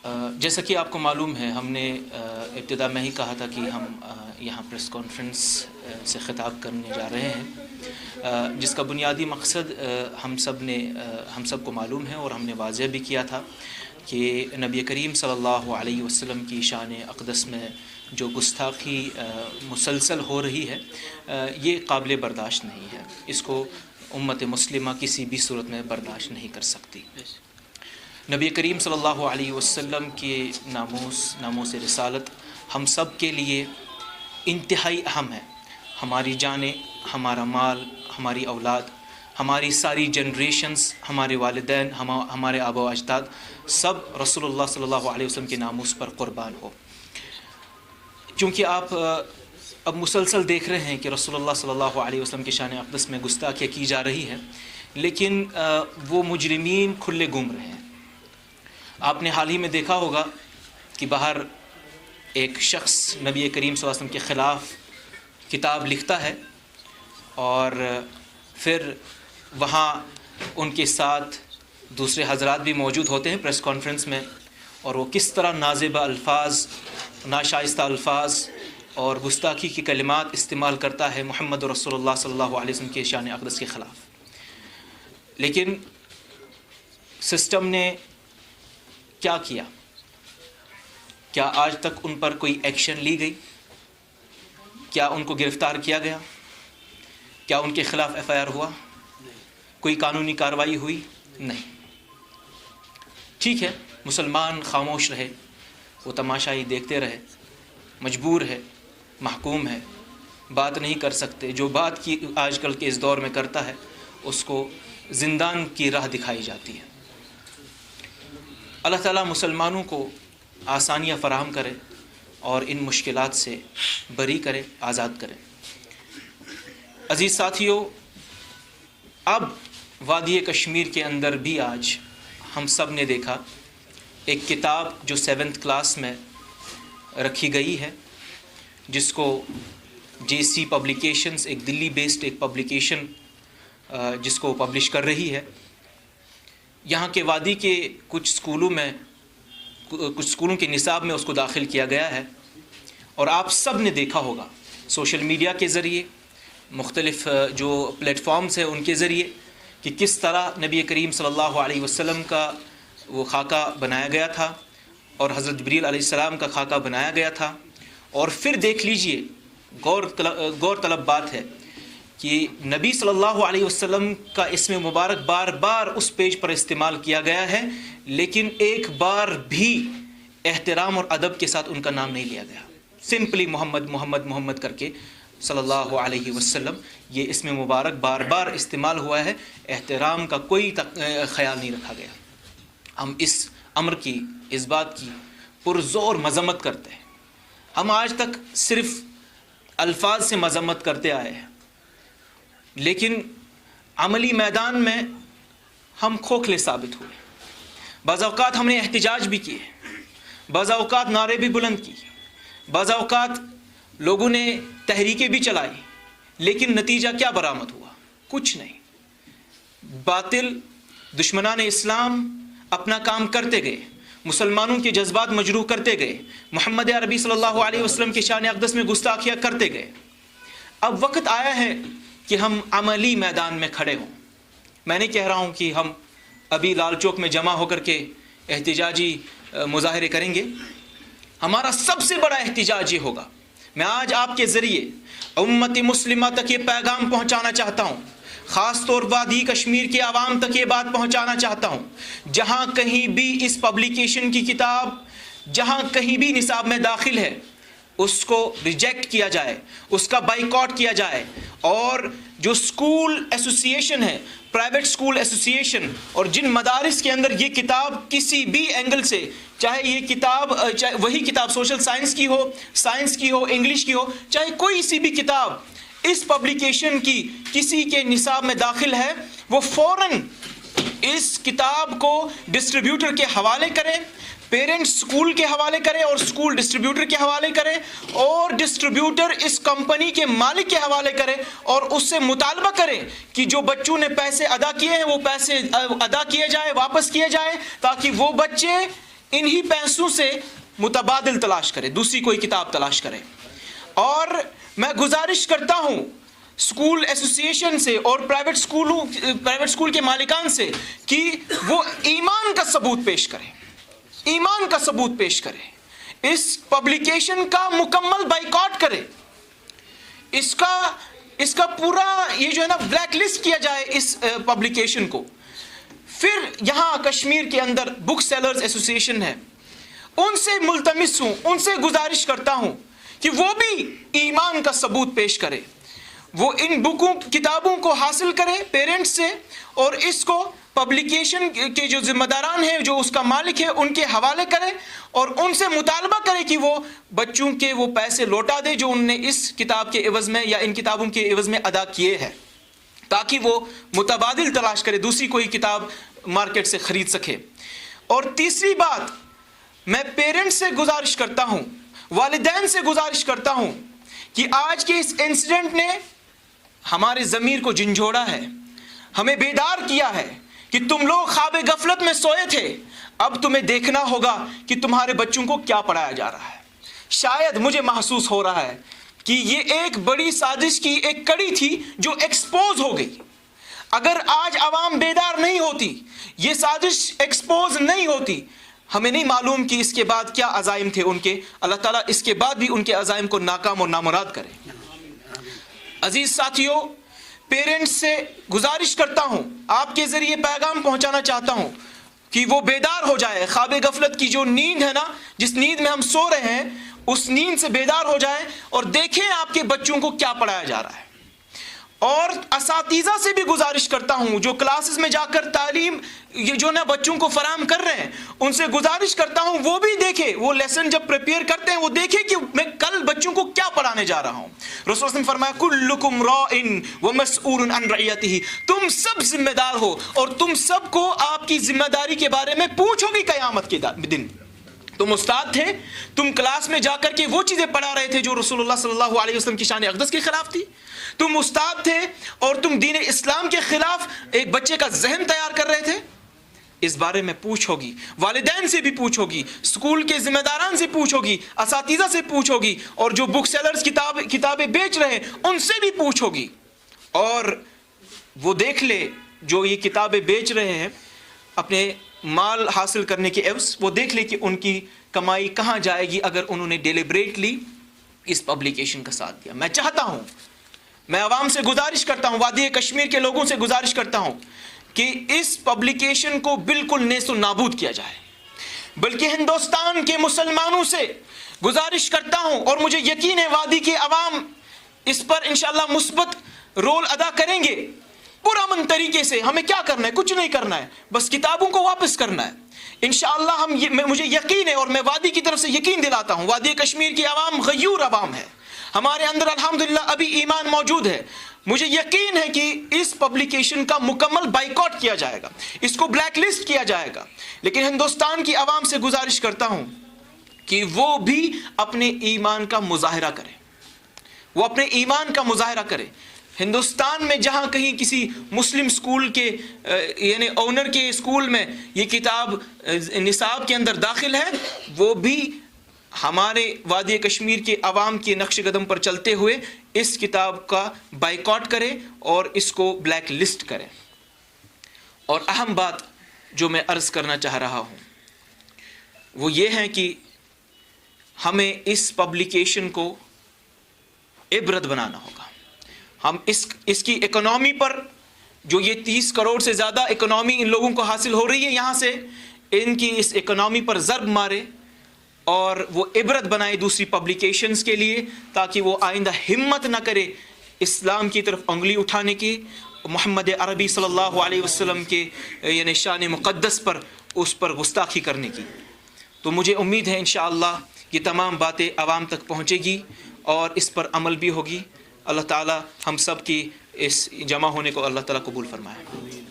جیسا کہ آپ کو معلوم ہے، ہم نے ابتدا میں ہی کہا تھا کہ ہم یہاں پریس کانفرنس سے خطاب کرنے جا رہے ہیں، جس کا بنیادی مقصد ہم سب کو معلوم ہے اور ہم نے واضح بھی کیا تھا کہ نبی کریم صلی اللہ علیہ وسلم کی شان اقدس میں جو گستاخی مسلسل ہو رہی ہے یہ قابل برداشت نہیں ہے، اس کو امت مسلمہ کسی بھی صورت میں برداشت نہیں کر سکتی۔ نبی کریم صلی اللہ علیہ وسلم کے ناموس رسالت ہم سب کے لیے انتہائی اہم ہے۔ ہماری جانیں، ہمارا مال، ہماری اولاد، ہماری ساری جنریشنز، ہمارے والدین، ہمارے آبا و اجداد، سب رسول اللہ صلی اللہ علیہ وسلم کے ناموس پر قربان ہو۔ چونکہ آپ اب مسلسل دیکھ رہے ہیں کہ رسول اللہ صلی اللہ علیہ وسلم کی شان اقدس میں گستاخیاں کی جا رہی ہے، لیکن وہ مجرمین کھلے گھوم رہے ہیں۔ آپ نے حال ہی میں دیکھا ہوگا کہ باہر ایک شخص نبی کریم صلی اللہ علیہ وسلم کے خلاف کتاب لکھتا ہے اور پھر وہاں ان کے ساتھ دوسرے حضرات بھی موجود ہوتے ہیں پریس کانفرنس میں، اور وہ کس طرح نازیبہ الفاظ، ناشائستہ الفاظ اور گستاخی کی کلمات استعمال کرتا ہے محمد رسول اللہ صلی اللہ علیہ وسلم کے شان اقدس کے خلاف۔ لیکن سسٹم نے کیا کیا؟ کیا آج تک ان پر کوئی ایکشن لی گئی؟ کیا ان کو گرفتار کیا گیا؟ کیا ان کے خلاف ایف آئی آر ہوا؟ کوئی قانونی کارروائی ہوئی؟ نہیں۔ ٹھیک ہے، مسلمان خاموش رہے، وہ تماشائی دیکھتے رہے، مجبور ہے، محکوم ہے، بات نہیں کر سکتے۔ جو بات کی آج کل کے اس دور میں کرتا ہے اس کو زندان کی راہ دکھائی جاتی ہے۔ اللہ تعالیٰ مسلمانوں کو آسانیاں فراہم کرے اور ان مشکلات سے بری کرے، آزاد کرے۔ عزیز ساتھیو، اب وادی کشمیر کے اندر بھی آج ہم سب نے دیکھا ایک کتاب جو 7th کلاس میں رکھی گئی ہے، جس کو JC پبلیکیشنز، ایک دلی بیسڈ ایک پبلیکیشن جس کو پبلش کر رہی ہے، یہاں کے وادی کے کچھ اسکولوں کے نصاب میں اس کو داخل کیا گیا ہے۔ اور آپ سب نے دیکھا ہوگا سوشل میڈیا کے ذریعے، مختلف جو پلیٹ فارمز ہیں ان کے ذریعے، کہ کس طرح نبی کریم صلی اللہ علیہ وسلم کا وہ خاکہ بنایا گیا تھا اور حضرت جبریل علیہ السلام کا خاکہ بنایا گیا تھا۔ اور پھر دیکھ لیجئے، غور طلب بات ہے کہ نبی صلی اللہ علیہ وسلم کا اسم مبارک بار بار اس پیج پر استعمال کیا گیا ہے، لیکن ایک بار بھی احترام اور ادب کے ساتھ ان کا نام نہیں لیا گیا۔ سمپلی محمد محمد محمد کر کے صلی اللہ علیہ وسلم، یہ اسم مبارک بار بار استعمال ہوا ہے، احترام کا کوئی خیال نہیں رکھا گیا۔ ہم اس امر کی، اس بات کی پرزور مذمت کرتے ہیں۔ ہم آج تک صرف الفاظ سے مذمت کرتے آئے ہیں، لیکن عملی میدان میں ہم کھوکھلے ثابت ہوئے۔ بعض اوقات ہم نے احتجاج بھی کیے، بعض اوقات نعرے بھی بلند کیے، بعض اوقات لوگوں نے تحریکیں بھی چلائی، لیکن نتیجہ کیا برآمد ہوا؟ کچھ نہیں۔ باطل دشمنان اسلام اپنا کام کرتے گئے، مسلمانوں کے جذبات مجروح کرتے گئے، محمد عربی صلی اللہ علیہ وسلم کے شان اقدس میں گستاخیاں کرتے گئے۔ اب وقت آیا ہے کہ ہم عملی میدان میں کھڑے ہوں۔ میں نہیں کہہ رہا ہوں کہ ہم ابھی لال چوک میں جمع ہو کر کے احتجاجی مظاہرے کریں گے۔ ہمارا سب سے بڑا احتجاج یہ ہوگا، میں آج آپ کے ذریعے امت مسلمہ تک یہ پیغام پہنچانا چاہتا ہوں، خاص طور وادی کشمیر کے عوام تک یہ بات پہنچانا چاہتا ہوں، جہاں کہیں بھی اس پبلیکیشن کی کتاب جہاں کہیں بھی نصاب میں داخل ہے اس کو ریجیکٹ کیا جائے، اس کا بائیکاٹ کیا جائے، اور جو اسکول ایسوسیشن ہے، پرائیویٹ اسکول ایسوسیشن، اور جن مدارس کے اندر یہ کتاب کسی بھی اینگل سے، چاہے یہ کتاب وہی کتاب سوشل سائنس کی ہو، سائنس کی ہو، انگلش کی ہو، چاہے کوئی سی بھی کتاب اس پبلیکیشن کی کسی کے نصاب میں داخل ہے، وہ فوراً اس کتاب کو ڈسٹریبیوٹر کے حوالے کریں، پیرنٹس اسکول کے حوالے کریں اور اسکول ڈسٹریبیوٹر کے حوالے کریں، اور ڈسٹریبیوٹر اس کمپنی کے مالک کے حوالے کریں اور اس سے مطالبہ کریں کہ جو بچوں نے پیسے ادا کیے ہیں وہ پیسے ادا کیے جائے، واپس کیے جائے، تاکہ وہ بچے انہی پیسوں سے متبادل تلاش کرے، دوسری کوئی کتاب تلاش کرے۔ اور میں گزارش کرتا ہوں اسکول ایسوسی ایشن سے اور پرائیویٹ اسکول کے مالکان سے کہ وہ ایمان کا ثبوت پیش کرے، ایمان کا ثبوت پیش کرے، اس پبلیکیشن کا مکمل بائیکاٹ کرے، اس کا پورا یہ جو ہے نا بلیک لسٹ کیا جائے اس پبلیکیشن کو۔ پھر یہاں کشمیر کے اندر بک سیلرز ایسوسی ایشن ہے، ان سے ملتمس ہوں، ان سے گزارش کرتا ہوں کہ وہ بھی ایمان کا ثبوت پیش کرے، وہ ان کتابوں کو حاصل کرے پیرنٹس سے، اور اس کو پبلیکیشن کے جو ذمہ داران ہیں، جو اس کا مالک ہے، ان کے حوالے کرے، اور ان سے مطالبہ کرے کہ وہ بچوں کے وہ پیسے لوٹا دے جو ان نے اس کتاب کے عوض میں یا ان کتابوں کے عوض میں ادا کیے ہیں، تاکہ وہ متبادل تلاش کرے، دوسری کوئی کتاب مارکیٹ سے خرید سکے۔ اور تیسری بات، میں پیرنٹس سے گزارش کرتا ہوں، والدین سے گزارش کرتا ہوں کہ آج کے اس انسیڈنٹ نے ہمارے ضمیر کو جھنجھوڑا ہے، ہمیں بیدار کیا ہے کہ تم لوگ خواب غفلت میں سوئے تھے، اب تمہیں دیکھنا ہوگا کہ تمہارے بچوں کو کیا پڑھایا جا رہا ہے۔ شاید مجھے محسوس ہو رہا ہے کہ یہ ایک بڑی سازش کی ایک کڑی تھی جو ایکسپوز ہو گئی۔ اگر آج عوام بیدار نہیں ہوتی، یہ سازش ایکسپوز نہیں ہوتی، ہمیں نہیں معلوم کہ اس کے بعد کیا عزائم تھے ان کے۔ اللہ تعالیٰ اس کے بعد بھی ان کے عزائم کو ناکام اور نامراد کرے۔ عزیز ساتھیوں، پیرنٹس سے گزارش کرتا ہوں، آپ کے ذریعے پیغام پہنچانا چاہتا ہوں کہ وہ بیدار ہو جائے، خواب غفلت کی جو نیند ہے نا، جس نیند میں ہم سو رہے ہیں، اس نیند سے بیدار ہو جائے اور دیکھیں آپ کے بچوں کو کیا پڑھایا جا رہا ہے۔ اور اساتذہ سے بھی گزارش کرتا ہوں جو کلاسز میں جا کر تعلیم یہ جو نا بچوں کو فراہم کر رہے ہیں، ان سے گزارش کرتا ہوں وہ بھی دیکھیں، وہ لیسن جب پریپیئر کرتے ہیں وہ دیکھیں کہ میں کل بچوں کو کیا پڑھانے جا رہا ہوں۔ رسول اللہ نے فرمایا کلکم راء ومسئول عن رعیتہ، تم سب ذمہ دار ہو اور تم سب کو آپ کی ذمہ داری کے بارے میں پوچھو گی قیامت کے دن۔ تم استاد تھے، تم کلاس میں جا کر کے وہ چیزیں پڑھا رہے تھے جو رسول اللہ صلی اللہ علیہ وسلم کی شان اقدس کے خلاف تھی، تم استاد تھے اور تم دین اسلام کے خلاف ایک بچے کا ذہن تیار کر رہے تھے، اس بارے میں پوچھو گی، والدین سے بھی پوچھو گی، اسکول کے ذمہ داران سے پوچھو گی، اساتذہ سے پوچھو گی، اور جو بک سیلرز کتابیں بیچ رہے ہیں ان سے بھی پوچھو گی۔ اور وہ دیکھ لے جو یہ کتابیں بیچ رہے ہیں اپنے مال حاصل کرنے کے عوض، وہ دیکھ لے کہ ان کی کمائی کہاں جائے گی اگر انہوں نے ڈیلیبریٹلی اس پبلیکیشن کا ساتھ دیا۔ میں چاہتا ہوں، میں عوام سے گزارش کرتا ہوں، وادی کشمیر کے لوگوں سے گزارش کرتا ہوں کہ اس پبلیکیشن کو بالکل نیست و نابود کیا جائے، بلکہ ہندوستان کے مسلمانوں سے گزارش کرتا ہوں، اور مجھے یقین ہے وادی کے عوام اس پر انشاءاللہ مثبت رول ادا کریں گے پرامن طریقے سے۔ ہمیں کیا کرنا ہے؟ کچھ نہیں کرنا ہے، بس کتابوں کو واپس کرنا ہے انشاءاللہ۔ مجھے یقین ہے اور میں وادی کی طرف سے یقین دلاتا ہوں، وادی کشمیر کی عوام غیور عوام ہے، ہمارے اندر الحمدللہ ابھی ایمان موجود ہے۔ مجھے یقین ہے کہ اس پبلیکیشن کا مکمل بائیکاٹ کیا جائے گا، اس کو بلیک لسٹ کیا جائے گا، لیکن ہندوستان کی عوام سے گزارش کرتا ہوں کہ وہ بھی اپنے ایمان کا مظاہرہ کرے، وہ اپنے ایمان کا مظاہرہ کرے۔ ہندوستان میں جہاں کہیں کسی مسلم سکول کے یعنی اونر کے سکول میں یہ کتاب نصاب کے اندر داخل ہے، وہ بھی ہمارے وادی کشمیر کے عوام کے نقش قدم پر چلتے ہوئے اس کتاب کا بائیکاٹ کرے اور اس کو بلیک لسٹ کرے۔ اور اہم بات جو میں عرض کرنا چاہ رہا ہوں وہ یہ ہے کہ ہمیں اس پبلیکیشن کو عبرت بنانا ہوگا۔ ہم اس کی اکنامی پر جو یہ 30 کروڑ سے زیادہ اکنامی ان لوگوں کو حاصل ہو رہی ہے، یہاں سے ان کی اس اکنامی پر ضرب مارے اور وہ عبرت بنائے دوسری پبلیکیشنز کے لیے، تاکہ وہ آئندہ ہمت نہ کرے اسلام کی طرف انگلی اٹھانے کی، محمد عربی صلی اللہ علیہ وسلم کے یعنی شان مقدس پر اس پر گستاخی کرنے کی۔ تو مجھے امید ہے انشاءاللہ یہ تمام باتیں عوام تک پہنچے گی اور اس پر عمل بھی ہوگی۔ اللہ تعالی ہم سب کی اس جمع ہونے کو اللہ تعالیٰ قبول فرمائے۔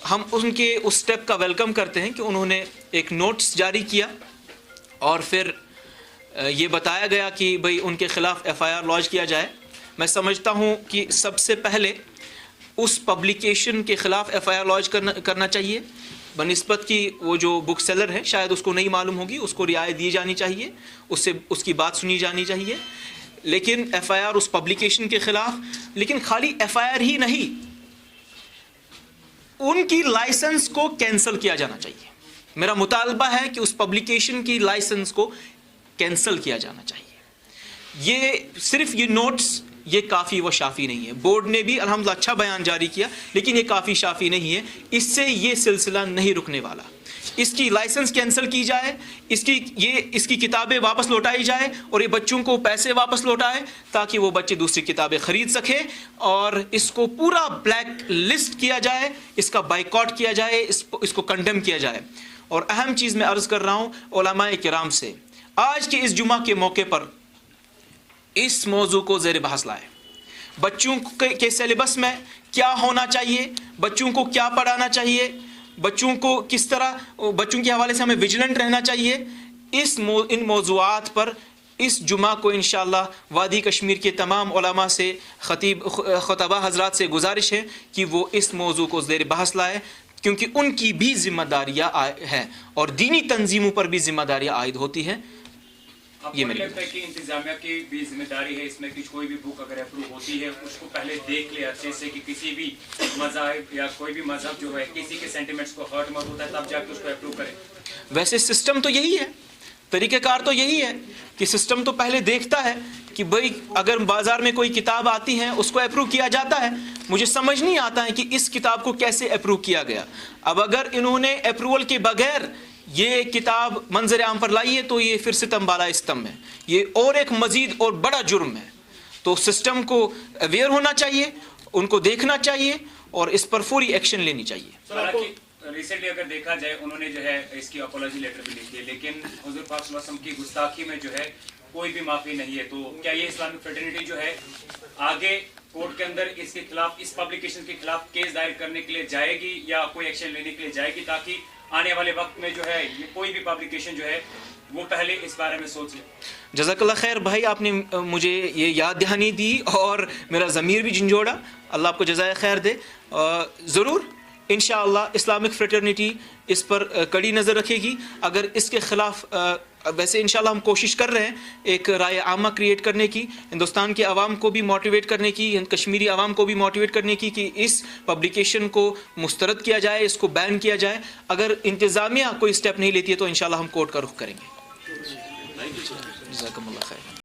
ہم ان کے اس سٹیپ کا ویلکم کرتے ہیں کہ انہوں نے ایک نوٹس جاری کیا اور پھر یہ بتایا گیا کہ بھئی ان کے خلاف FIR لانچ کیا جائے۔ میں سمجھتا ہوں کہ سب سے پہلے اس پبلیکیشن کے خلاف FIR لانچ کرنا چاہیے، بنسبت کی وہ جو بک سیلر ہے شاید اس کو نہیں معلوم ہوگی, اس کو رعایت دی جانی چاہیے, اس کی بات سنی جانی چاہیے. لیکن ایف آئی آر اس پبلیکیشن کے خلاف, لیکن خالی ایف آئی آر ہی نہیں, ان کی لائسنس کو کینسل کیا جانا چاہیے. میرا مطالبہ ہے کہ اس پبلیکیشن کی لائسنس کو کینسل کیا جانا چاہیے. یہ صرف یہ نوٹس یہ کافی و شافی نہیں ہے. بورڈ نے بھی الحمدللہ اچھا بیان جاری کیا, لیکن یہ کافی شافی نہیں ہے. اس سے یہ سلسلہ نہیں رکنے والا. اس کی لائسنس کینسل کی جائے, اس کی کتابیں واپس لوٹائی جائے, اور یہ بچوں کو پیسے واپس لوٹائے تاکہ وہ بچے دوسری کتابیں خرید سکیں, اور اس کو پورا بلیک لسٹ کیا جائے, اس کا بائیکاٹ کیا جائے, اس کو کنڈیم کیا جائے. اور اہم چیز میں عرض کر رہا ہوں علماء کرام سے, آج کے اس جمعہ کے موقع پر اس موضوع کو زیر بحث لائے. بچوں کے سیلیبس میں کیا ہونا چاہیے, بچوں کو کیا پڑھانا چاہیے, بچوں کو کس طرح, بچوں کے حوالے سے ہمیں ویجیلنٹ رہنا چاہیے. ان موضوعات پر اس جمعہ کو انشاءاللہ وادی کشمیر کے تمام علماء سے, خطباء حضرات سے گزارش ہے کہ وہ اس موضوع کو زیر بحث لائے, کیونکہ ان کی بھی ذمہ داریاں ہیں اور دینی تنظیموں پر بھی ذمہ داریاں عائد ہوتی ہیں. یہ میرے لگتا ہے کہ انتظامیہ کی بھی ذمہ داری ہے اس میں کہ کوئی بھی بک اگر اپروو ہوتی ہے اس کو پہلے دیکھ لے اچھے سے, کہ کسی بھی مذہب یا کوئی بھی مذہب جو ہے کسی کے سینٹیمنٹس کو ہرٹ مت ہوتا ہے تب جا کے اس کو اپروو کرے. ویسے سسٹم تو یہی ہے, طریقہ کار تو یہی ہے کہ سسٹم تو پہلے دیکھتا ہے کہ بھئی اگر بازار میں کوئی کتاب آتی ہے اس کو اپروو کیا جاتا ہے. مجھے سمجھ نہیں آتا ہے کہ اس کتاب کو کیسے اپروو کیا گیا. اب اگر انہوں نے اپروول کے بغیر یہ کتاب منظر عام پر لائی ہے تو یہ پھر ستم بالا استم ہے, یہ اور ایک مزید اور بڑا جرم ہے. تو سسٹم کو اویئر ہونا چاہیے, ان کو دیکھنا چاہیے اور اس پر فوری ایکشن لینی چاہیے. ریسنٹلی اگر دیکھا جائے انہوں نے جو ہے اس کی اپولوجی لیٹر بھی لکھی ہے, لیکن حضور پاک صلی اللہ علیہ وسلم کی گستاخی میں جو ہے کوئی بھی معافی نہیں ہے. تو کیا یہ اسلامک فریٹرنیٹی جو ہے آگے کورٹ کے اندر اس کے خلاف, اس پبلیکیشن کے خلاف کیس دائر کرنے کے لیے جائے گی یا کوئی ایکشن لینے کے لیے جائے گی, تاکہ آنے والے وقت میں جو ہے یہ کوئی بھی پبلیکیشن جو ہے وہ پہلے اس بارے میں سوچ لے؟ جزاک اللہ خیر بھائی, آپ نے مجھے یہ یاد دہانی دی اور میرا ضمیر بھی جھنجھوڑا, اللہ آپ کو جزائے خیر دے. ضرور انشاءاللہ اسلامک فریٹرنیٹی اس پر کڑی نظر رکھے گی. اگر اس کے خلاف ویسے انشاءاللہ ہم کوشش کر رہے ہیں ایک رائے عامہ کریٹ کرنے کی, ہندوستان کے عوام کو بھی موٹیویٹ کرنے کی, کشمیری عوام کو بھی موٹیویٹ کرنے کی کہ اس پبلیکیشن کو مسترد کیا جائے, اس کو بین کیا جائے. اگر انتظامیہ کوئی سٹیپ نہیں لیتی ہے تو انشاءاللہ ہم کورٹ کا رخ کریں گے. جزاکم اللہ خیر.